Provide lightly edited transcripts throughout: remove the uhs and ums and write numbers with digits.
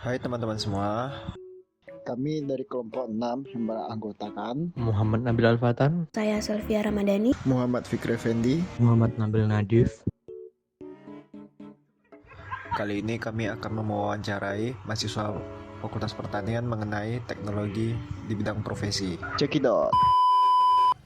Hai teman-teman semua. Kami dari kelompok 6 yang beranggotakan Muhammad Nabil Al-Fatan, Saya Selvia Ramadhani, Muhammad Fikri Effendi, Muhammad Nabil Nadif. Kali ini kami akan mewawancarai mahasiswa Fakultas Pertanian mengenai teknologi di bidang profesi. Cekidot.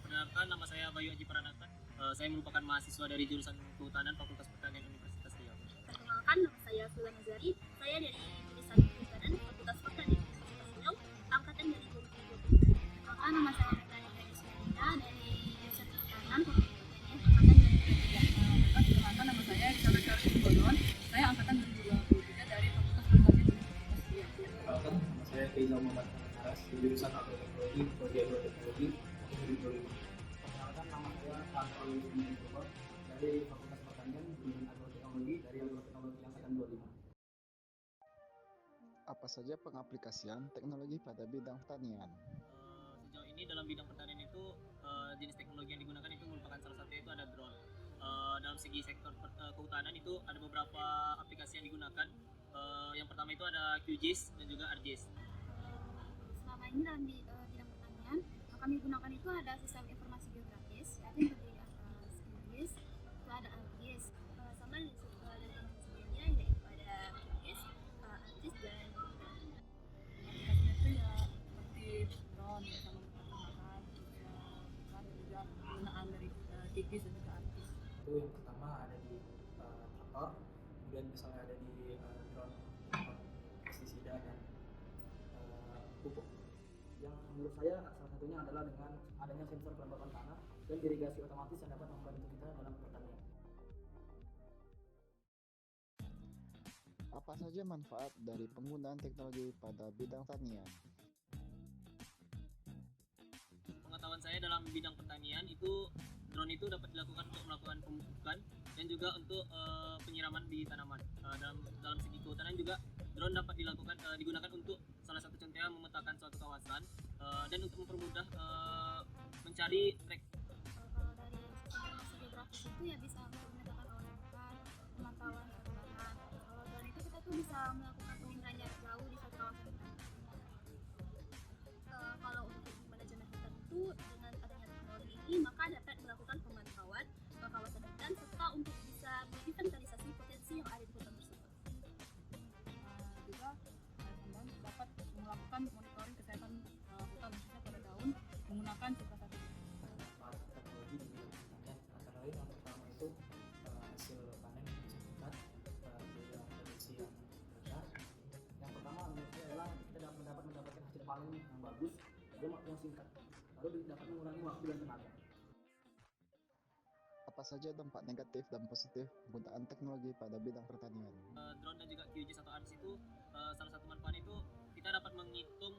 Perkenalkan, nama saya Bayu Aji Pranata. Saya merupakan mahasiswa dari jurusan Kehutanan Fakultas Pertanian Universitas Riau. Perkenalkan, nama saya Fulan Nazari. Saya dari jurusan Kehutanan Fakultas Pertanian Universitas Riau, angkatan 2020. Perkenalkan, nama saya Nadia Ismaila dari jurusan Kehutanan Fakultas Pertanian angkatan 2023. Perkenalkan, nama saya Rizal Bonon. Saya angkatan 2023 dari Fakultas Pertanian Universitas Riau. Perkenalkan, nama saya Keizal Muhammad Aras dari jurusan Agroteknologi Prodi Agroteknologi 2020. Perkenalkan, nama saya Anton Yusuf dari Fakultas Pertanian jurusan Agroteknologi dari Agroteknologi angkatan 25. Apa saja pengaplikasian teknologi pada bidang pertanian? Sejauh ini dalam bidang pertanian itu jenis teknologi yang digunakan itu merupakan salah satunya itu ada drone. Dalam segi sektor kehutanan itu ada beberapa aplikasi yang digunakan. Yang pertama itu ada QGIS dan juga ArcGIS. Selama ini dalam bidang pertanian, yang kami gunakan itu ada sistem informasi geografis, yaitu yang terdiri atas QGIS, itu ada ArcGIS, sama dari informasi sebelumnya yaitu ada QGIS, ArcGIS dan Aplikasinya itu ya seperti drone yang sama menggunakan kan juga penggunaan dari Kikis dan juga Artis. Itu yang pertama ada di traktor, kemudian misalnya ada di drone pestisida dan pupuk. Yang menurut saya salah satunya adalah dengan adanya sensor kelembapan tanah dan irigasi otomatis yang dapat membantu kita dalam pertanian. Apa saja manfaat dari penggunaan teknologi pada bidang pertanian? Pengetahuan saya dalam bidang pertanian itu drone itu dapat dilakukan untuk melakukan pemupukan dan juga untuk penyiraman di tanaman. Dalam segi kehutanan juga drone dapat digunakan untuk salah satu contohnya memetakan suatu kawasan dan untuk mempermudah mencari track. kalau dari informasi geografis itu ya bisa untuk memetakan kawasan pemantauan suatu lahan. Kalau drone itu kita tuh bisa melakukan penginderaan jarak jauh di suatu kawasan hutan. Kalau untuk manajemen hutan itu dengan adanya teknologi ini maka dapat melakukan pemantauan kawasan hutan serta untuk bisa menginventarisasi potensi yang ada di hutan tersebut. Juga teman dapat melakukan monitoring kesehatan hutan khususnya pada daun menggunakan cuka satelit. Manfaat teknologi di bidang pertanian antara lain yang pertama itu hasil panen bisa meningkat, biaya produksi yang rendah. Yang pertama menurut saya adalah kita dapat mendapatkan hasil panen yang bagus dalam waktu yang singkat, lalu dapat mengurangi waktu dan tenaga. Apa saja dampak negatif dan positif penggunaan teknologi pada bidang pertanian? Drone dan juga QGIS atau ArcGIS itu salah satu manfaat itu kita dapat menghitung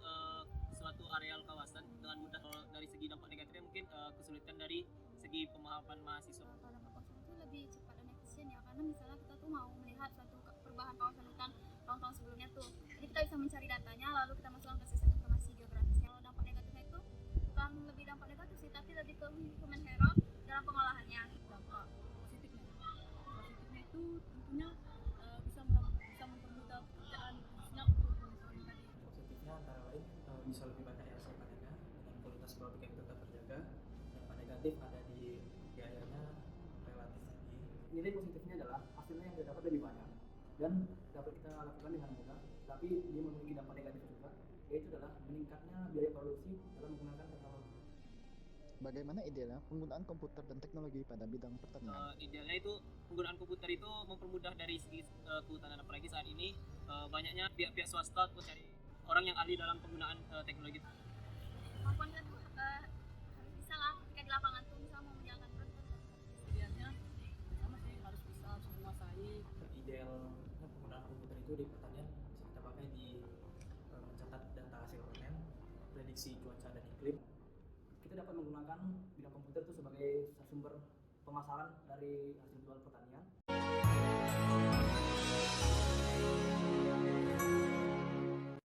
suatu areal kawasan dengan mudah. Dari segi dampak negatifnya mungkin kesulitan dari segi pemahaman mahasiswa. Kalau dampak positif itu lebih cepat dan efisien ya, karena misalnya kita tuh mau melihat suatu perubahan kawasan hutan tahun-tahun sebelumnya tuh, jadi kita bisa mencari datanya lalu kita masukkan ke sistem informasi geografisnya. Kalau dampak negatifnya itu bukan lebih dampak negatif sih, tapi lebih ke human error dalam pengolahannya. Dampak positifnya itu tentunya bisa mempermudah pekerjaan khususnya untuk monitoring tadi. Positifnya antara lain bisa lebih banyak hasil panennya dengan kualitas produk yang tetap terjaga. Dampak negatif ada di biayanya relatif tinggi. Nilai positifnya adalah hasilnya yang didapat lebih banyak dan dapat kita lakukan dengan mudah, tapi dia memiliki dampak negatif juga, yaitu adalah meningkatnya biaya produksi dalam menggunakan teknologi. Bagaimana idealnya penggunaan komputer dan teknologi pada bidang pertanian? Idealnya itu penggunaan komputer itu mempermudah dari segi kehutanan, apalagi saat ini banyaknya pihak-pihak swasta mencari orang yang ahli dalam penggunaan teknologi. Kemampuan kita tuh harus bisa lah ketika di lapangan tuh misal mau menjalankan proses. Idealnya sama sih harus bisa menguasai. Idealnya penggunaan komputer itu di pertanian bisa kita pakai di mencatat data hasil panen, prediksi cuaca dan iklim. Kita dapat menggunakan bidang komputer itu sebagai sumber pemasaran dari hasil jual pertanian.